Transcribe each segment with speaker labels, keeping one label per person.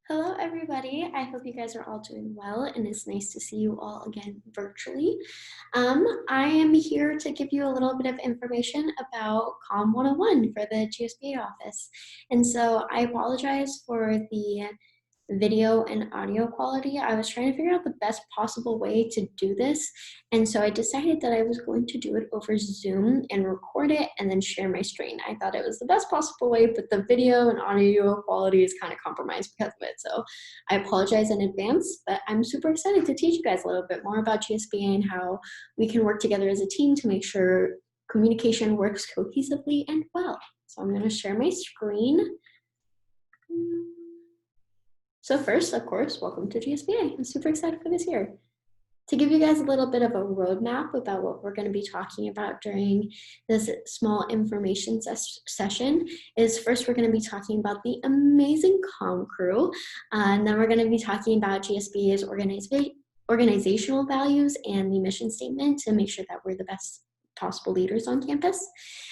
Speaker 1: Hello, everybody. I hope you guys are all doing well, and it's nice to see you all again virtually. I am here to give you a little bit of information about COM 101 for the GSBA office. And so I apologize for the video and audio quality. I was trying to figure out the best possible way to do this. And so I decided that I was going to do it over Zoom and record it and then share my screen. I thought it was the best possible way, but the video and audio quality is kind of compromised because of it. So I apologize in advance, but I'm super excited to teach you guys a little bit more about GSBA and how we can work together as a team to make sure communication works cohesively and well. So I'm going to share my screen. So first, of course, welcome to GSBA. I'm super excited for this year. To give you guys a little bit of a roadmap about what we're going to be talking about during this small information session is first we're going to be talking about the amazing comm crew, and then we're going to be talking about GSBA's organizational values and the mission statement to make sure that we're the best possible leaders on campus.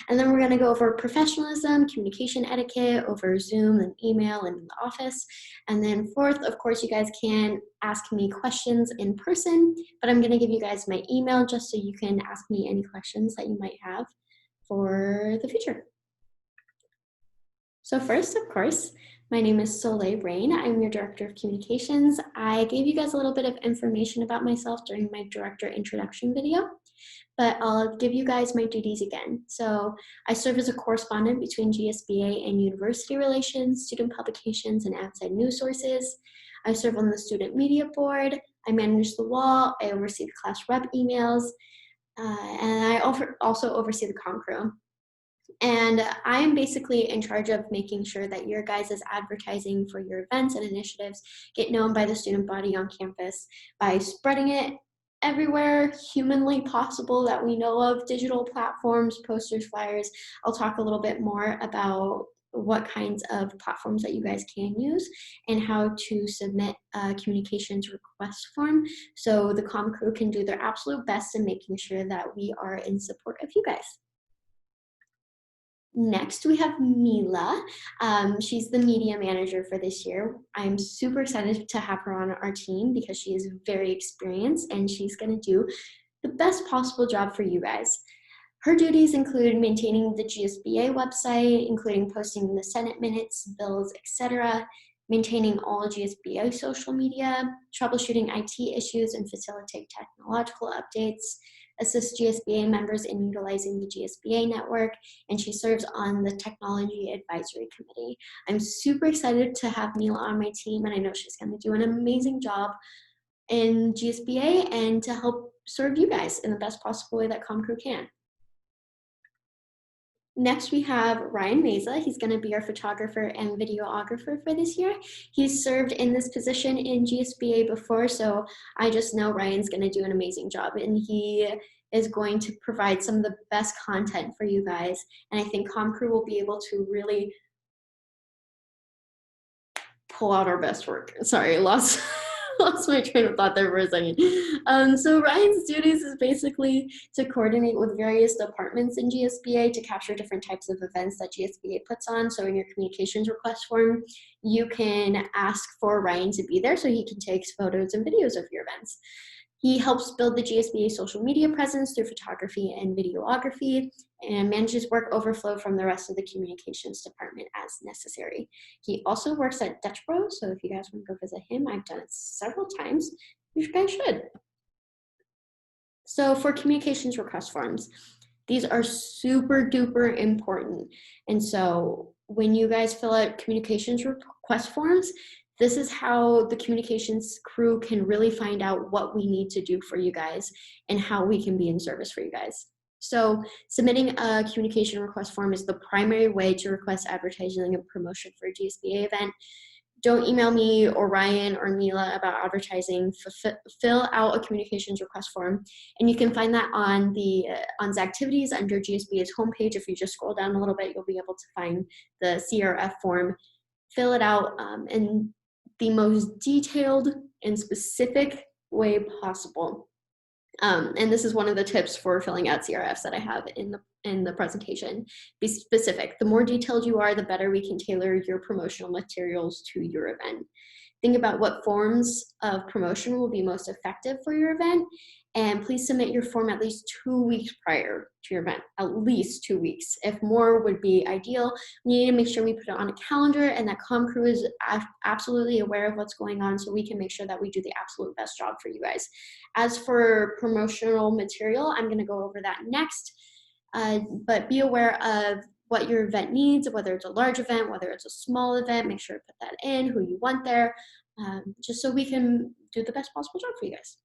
Speaker 1: And then we're going to go over professionalism, communication etiquette over Zoom and email and in the office. And then fourth, of course, you guys can ask me questions in person, but I'm going to give you guys my email just so you can ask me any questions that you might have for the future. So first, of course, my name is Soleil Rain. I'm your Director of Communications. I gave you guys a little bit of information about myself during my director introduction video, but I'll give you guys my duties again. So I serve as a correspondent between GSBA and university relations, student publications, and outside news sources. I serve on the student media board. I manage the wall. I oversee the class rep emails, and I also oversee the comm crew. And I am basically in charge of making sure that your guys' advertising for your events and initiatives get known by the student body on campus by spreading it everywhere humanly possible that we know of, digital platforms, posters, flyers. I'll talk a little bit more about what kinds of platforms that you guys can use and how to submit a communications request form so the comm crew can do their absolute best in making sure that we are in support of you guys. Next, we have Mila. She's the media manager for this year. I'm super excited to have her on our team because she is very experienced and she's going to do the best possible job for you guys. Her duties include maintaining the GSBA website, including posting the Senate minutes, bills, etc., maintaining all GSBA social media, troubleshooting IT issues and facilitate technological updates, assist GSBA members in utilizing the GSBA network, and she serves on the Technology Advisory Committee. I'm super excited to have Mila on my team, and I know she's going to do an amazing job in GSBA and to help serve you guys in the best possible way that comm crew can. Next, we have Ryan Meza. He's going to be our photographer and videographer for this year. He's served in this position in GSBA before, so I just know Ryan's going to do an amazing job, and he is going to provide some of the best content for you guys. And I think comm crew will be able to really pull out our best work. Sorry, lost my train of thought there for a second. So Ryan's duties is basically to coordinate with various departments in GSBA to capture different types of events that GSBA puts on. So in your communications request form, you can ask for Ryan to be there so he can take photos and videos of your events. He helps build the GSBA social media presence through photography and videography and manages work overflow from the rest of the communications department as necessary. He also works at Dutch Bro, so if you guys want to go visit him, I've done it several times. You guys should. So for communications request forms, these are super duper important. And so when you guys fill out communications request forms, this is how the communications crew can really find out what we need to do for you guys and how we can be in service for you guys. So submitting a communication request form is the primary way to request advertising and promotion for a GSBA event. Don't email me or Ryan or Mila about advertising. Fill out a communications request form, and you can find that on the on Activities under GSBA's homepage. If you just scroll down a little bit, you'll be able to find the CRF form. Fill it out in the most detailed and specific way possible. And this is one of the tips for filling out CRFs that I have in the in the presentation. Be specific. The more detailed you are, the better we can tailor your promotional materials to your event. Think about what forms of promotion will be most effective for your event, and please submit your form at least 2 weeks prior to your event, at least 2 weeks. If more would be ideal, we need to make sure we put it on a calendar and that ComCrew is absolutely aware of what's going on so we can make sure that we do the absolute best job for you guys. As for promotional material, I'm gonna go over that next, but be aware of what your event needs, whether it's a large event, whether it's a small event, make sure to put that in, who you want there, just so we can do the best possible job for you guys.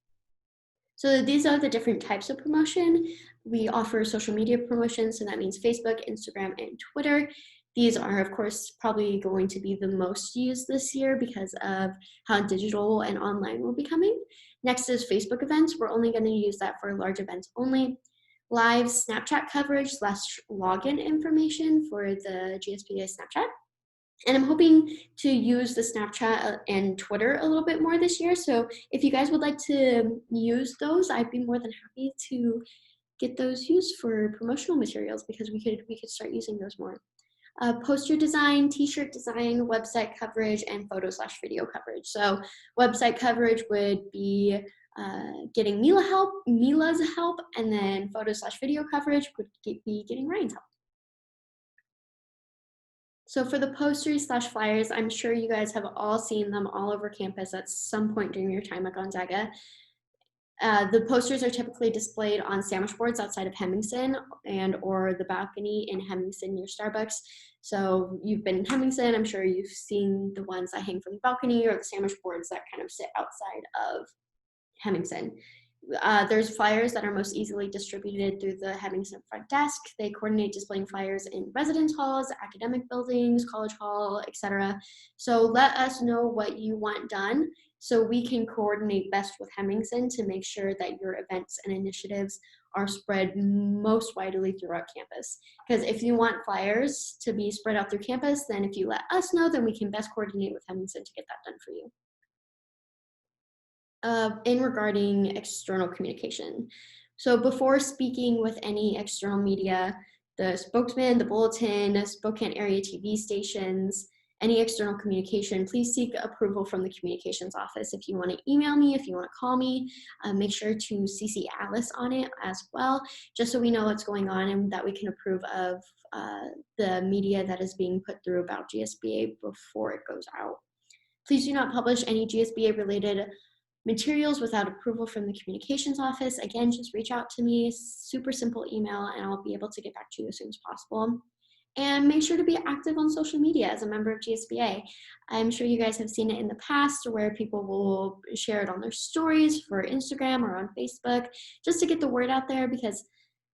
Speaker 1: So these are the different types of promotion. We offer social media promotion, so that means Facebook, Instagram, and Twitter. These are, of course, probably going to be the most used this year because of how digital and online will be coming. Next is Facebook events. We're only going to use that for large events only. Live Snapchat coverage / login information for the GSBA Snapchat. And I'm hoping to use the Snapchat and Twitter a little bit more this year. So if you guys would like to use those, I'd be more than happy to get those used for promotional materials because we could start using those more. Poster design, t-shirt design, website coverage, and photo / video coverage. So website coverage would be getting Mila's help, and then photo / video coverage would be getting Ryan's help. So for the posters / flyers, I'm sure you guys have all seen them all over campus at some point during your time at Gonzaga. The posters are typically displayed on sandwich boards outside of Hemmingson and or the balcony in Hemmingson near Starbucks. So you've been in Hemmingson, I'm sure you've seen the ones that hang from the balcony or the sandwich boards that kind of sit outside of Hemmingson. There's flyers that are most easily distributed through the Hemmingson front desk. They coordinate displaying flyers in residence halls, academic buildings, college hall, etc. So let us know what you want done so we can coordinate best with Hemmingson to make sure that your events and initiatives are spread most widely throughout campus. Because if you want flyers to be spread out through campus, then if you let us know, then we can best coordinate with Hemmingson to get that done for you. In regarding external communication. So before speaking with any external media, the spokesman, the bulletin, Spokane area TV stations, any external communication, please seek approval from the communications office. If you want to email me, if you want to call me, make sure to CC Alice on it as well, just so we know what's going on and that we can approve of the media that is being put through about GSBA before it goes out. Please do not publish any GSBA related materials without approval from the communications office. Again, just reach out to me, super simple email, and I'll be able to get back to you as soon as possible. And make sure to be active on social media as a member of GSBA. I'm sure you guys have seen it in the past where people will share it on their stories for Instagram or on Facebook, just to get the word out there, because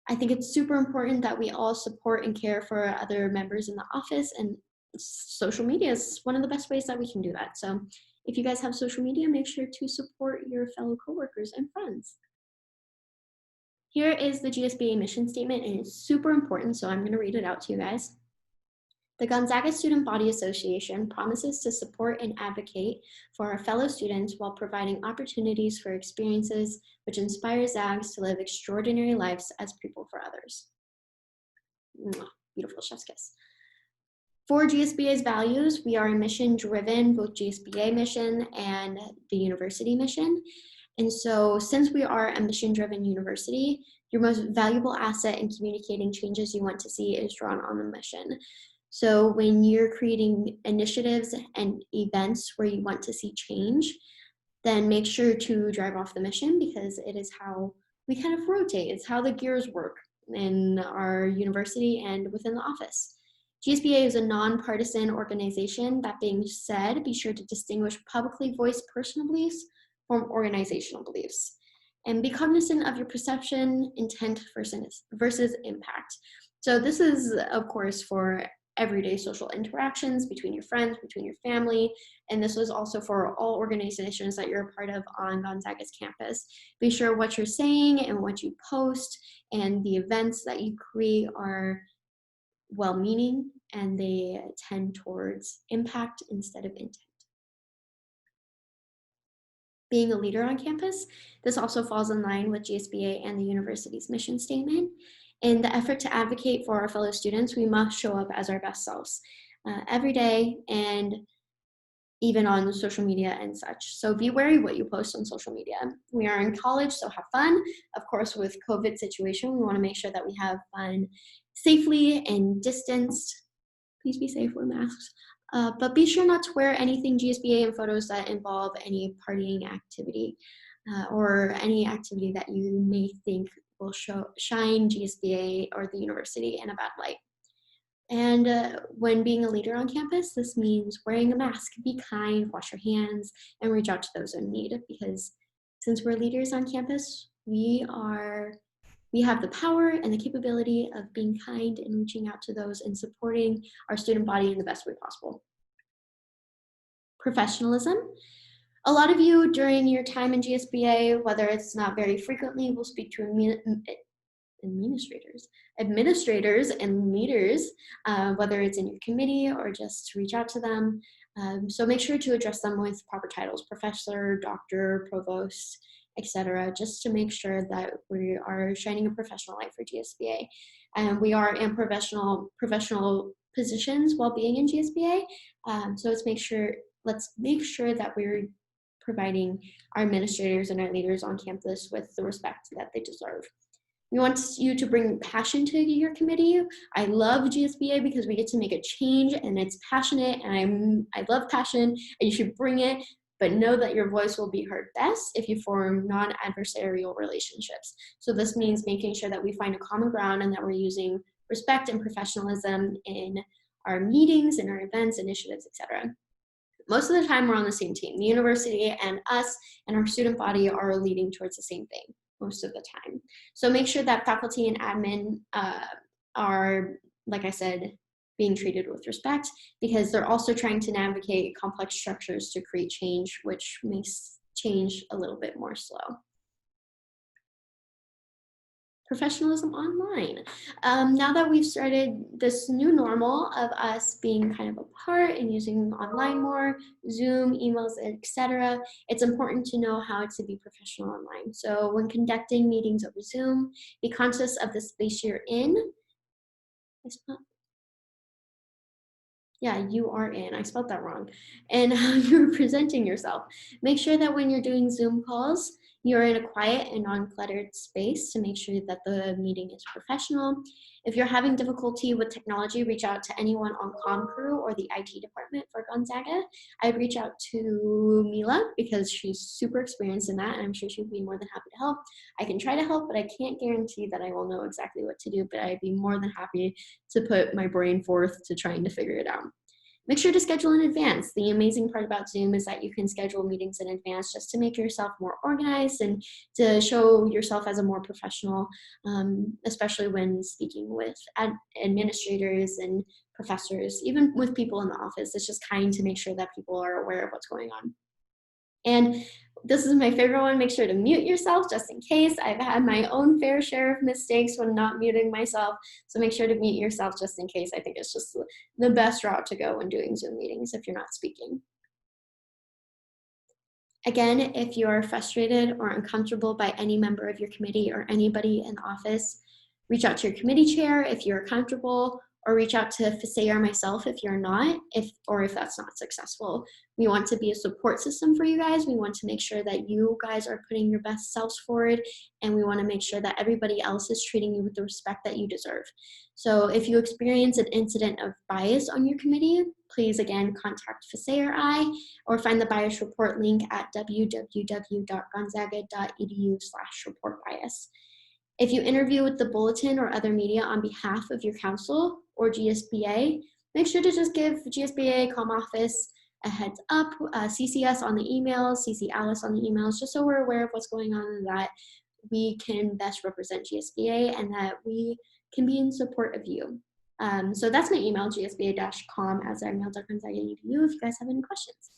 Speaker 1: I think it's super important that we all support and care for other members in the office, and social media is one of the best ways that we can do that. So if you guys have social media, make sure to support your fellow coworkers and friends. Here is the GSBA mission statement, and it's super important, so I'm going to read it out to you guys. The Gonzaga Student Body Association promises to support and advocate for our fellow students while providing opportunities for experiences which inspire Zags to live extraordinary lives as people for others. Mwah, beautiful chef's kiss. For GSBA's values, we are a mission-driven, both GSBA mission and the university mission. And so since we are a mission-driven university, your most valuable asset in communicating changes you want to see is drawn on the mission. So when you're creating initiatives and events where you want to see change, then make sure to drive off the mission, because it is how we kind of rotate. It's how the gears work in our university and within the office. GSBA is a nonpartisan organization. That being said, be sure to distinguish publicly voiced personal beliefs from organizational beliefs. And be cognizant of your perception, intent versus impact. So this is, of course, for everyday social interactions between your friends, between your family, and this was also for all organizations that you're a part of on Gonzaga's campus. Be sure what you're saying and what you post and the events that you create are well-meaning and they tend towards impact instead of intent. Being a leader on campus, this also falls in line with GSBA and the university's mission statement. In the effort to advocate for our fellow students, we must show up as our best selves every day and even on social media and such. So be wary what you post on social media. We are in college, so have fun. Of course, with COVID situation, we want to make sure that we have fun safely and distanced. Please be safe, wear masks. But be sure not to wear anything GSBA in photos that involve any partying activity or any activity that you may think will shine GSBA or the university in a bad light. And when being a leader on campus, this means wearing a mask, be kind, wash your hands, and reach out to those in need. Because since we're leaders on campus, we have the power and the capability of being kind and reaching out to those and supporting our student body in the best way possible. Professionalism. A lot of you during your time in GSBA, whether it's not very frequently, will speak to administrators and leaders, whether it's in your committee or just to reach out to them. So make sure to address them with proper titles, professor, doctor, provost, etc., just to make sure that we are shining a professional light for GSBA. And we are in professional positions while being in GSBA. So let's make sure that we're providing our administrators and our leaders on campus with the respect that they deserve. We want you to bring passion to your committee. I love GSBA because we get to make a change and it's passionate, and I love passion, and you should bring it, but know that your voice will be heard best if you form non-adversarial relationships. So this means making sure that we find a common ground and that we're using respect and professionalism in our meetings, in our events, initiatives, etc. Most of the time we're on the same team. The university and us and our student body are leading towards the same thing most of the time. So make sure that faculty and admin are, like I said, being treated with respect, because they're also trying to navigate complex structures to create change, which makes change a little bit more slow. Professionalism online. Now that we've started this new normal of us being kind of apart and using online more, Zoom, emails, etc., it's important to know how to be professional online. So when conducting meetings over Zoom, be conscious of the space you're in. Yeah, you are in. I spelled that wrong. And how you're presenting yourself. Make sure that when you're doing Zoom calls, you're in a quiet and non-cluttered space to make sure that the meeting is professional. If you're having difficulty with technology, reach out to anyone on comm crew or the IT department for Gonzaga. I'd reach out to Mila because she's super experienced in that, and I'm sure she'd be more than happy to help. I can try to help, but I can't guarantee that I will know exactly what to do, but I'd be more than happy to put my brain forth to trying to figure it out. Make sure to schedule in advance. The amazing part about Zoom is that you can schedule meetings in advance just to make yourself more organized and to show yourself as a more professional, especially when speaking with administrators and professors, even with people in the office. It's just kind to make sure that people are aware of what's going on. And this is my favorite one. Make sure to mute yourself just in case. I've had my own fair share of mistakes when not muting myself. So make sure to mute yourself just in case. I think it's just the best route to go when doing Zoom meetings if you're not speaking. Again, if you're frustrated or uncomfortable by any member of your committee or anybody in the office, reach out to your committee chair if you're comfortable, or reach out to FSA or myself if you're not, if that's not successful. We want to be a support system for you guys. We want to make sure that you guys are putting your best selves forward, and we want to make sure that everybody else is treating you with the respect that you deserve. So if you experience an incident of bias on your committee, please again contact FSA or I, or find the bias report link at www.gonzaga.edu/reportbias. If you interview with the bulletin or other media on behalf of your council or GSBA, make sure to just give GSBA Comm Office a heads up, CC us on the emails, CC Alice on the emails, just so we're aware of what's going on and that we can best represent GSBA and that we can be in support of you. So that's my email, gsba.com@gonzaga.edu if you guys have any questions.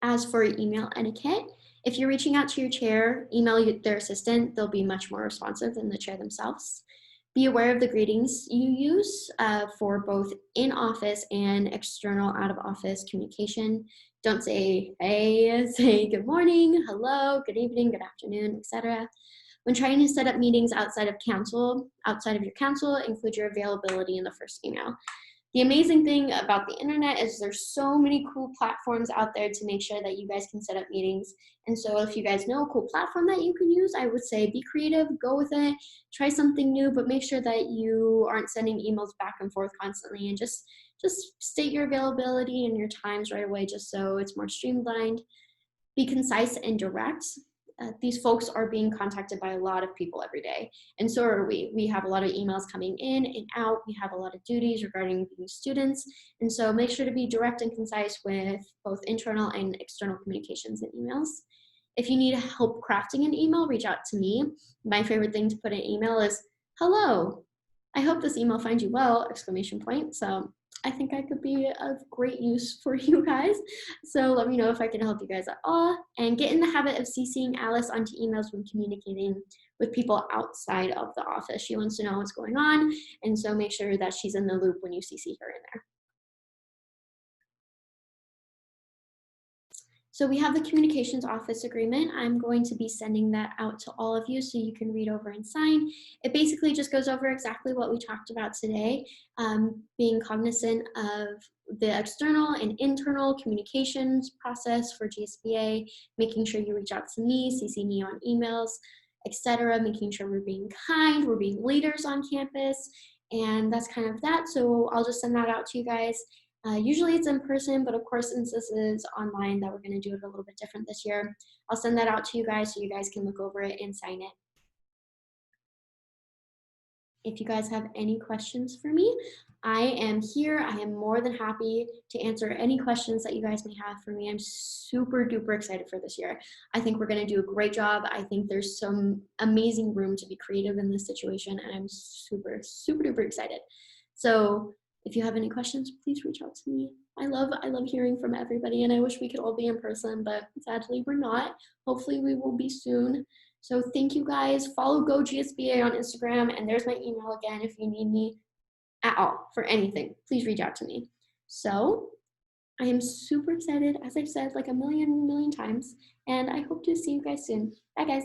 Speaker 1: As for email etiquette, if you're reaching out to your chair, email their assistant. They'll be much more responsive than the chair themselves. Be aware of the greetings you use for both in-office and external out-of-office communication. Don't say, hey, say good morning, hello, good evening, good afternoon, etc. When trying to set up meetings outside of your council, include your availability in the first email. The amazing thing about the internet is there's so many cool platforms out there to make sure that you guys can set up meetings. And so if you guys know a cool platform that you can use, I would say be creative, go with it, try something new, but make sure that you aren't sending emails back and forth constantly, and just state your availability and your times right away, just so it's more streamlined. Be concise and direct. These folks are being contacted by a lot of people every day, and so are we. We have a lot of emails coming in and out. We have a lot of duties regarding being students, and so make sure to be direct and concise with both internal and external communications and emails. If you need help crafting an email, reach out to me. My favorite thing to put in an email is, "Hello, I hope this email finds you well!" Exclamation point. So I think I could be of great use for you guys. So let me know if I can help you guys at all. And get in the habit of CCing Alice onto emails when communicating with people outside of the office. She wants to know what's going on, and so make sure that she's in the loop when you CC her in there. So we have the communications office agreement. I'm going to be sending that out to all of you so you can read over and sign. It basically just goes over exactly what we talked about today, being cognizant of the external and internal communications process for GSBA, making sure you reach out to me, CC me on emails, etc., making sure we're being kind, we're being leaders on campus, and that's kind of that. So I'll just send that out to you guys. Usually it's in person, but of course, since this is online, that we're going to do it a little bit different this year. I'll send that out to you guys so you guys can look over it and sign it. If you guys have any questions for me, I am here. I am more than happy to answer any questions that you guys may have for me. I'm super duper excited for this year. I think we're going to do a great job. I think there's some amazing room to be creative in this situation, and I'm super, super duper excited. So if you have any questions, please reach out to me. I love hearing from everybody, and I wish we could all be in person, but sadly we're not. Hopefully we will be soon. So thank you guys. Follow Go GSBA on Instagram, and there's my email again if you need me at all for anything. Please reach out to me. So I am super excited, as I've said like a million times, and I hope to see you guys soon. Bye guys.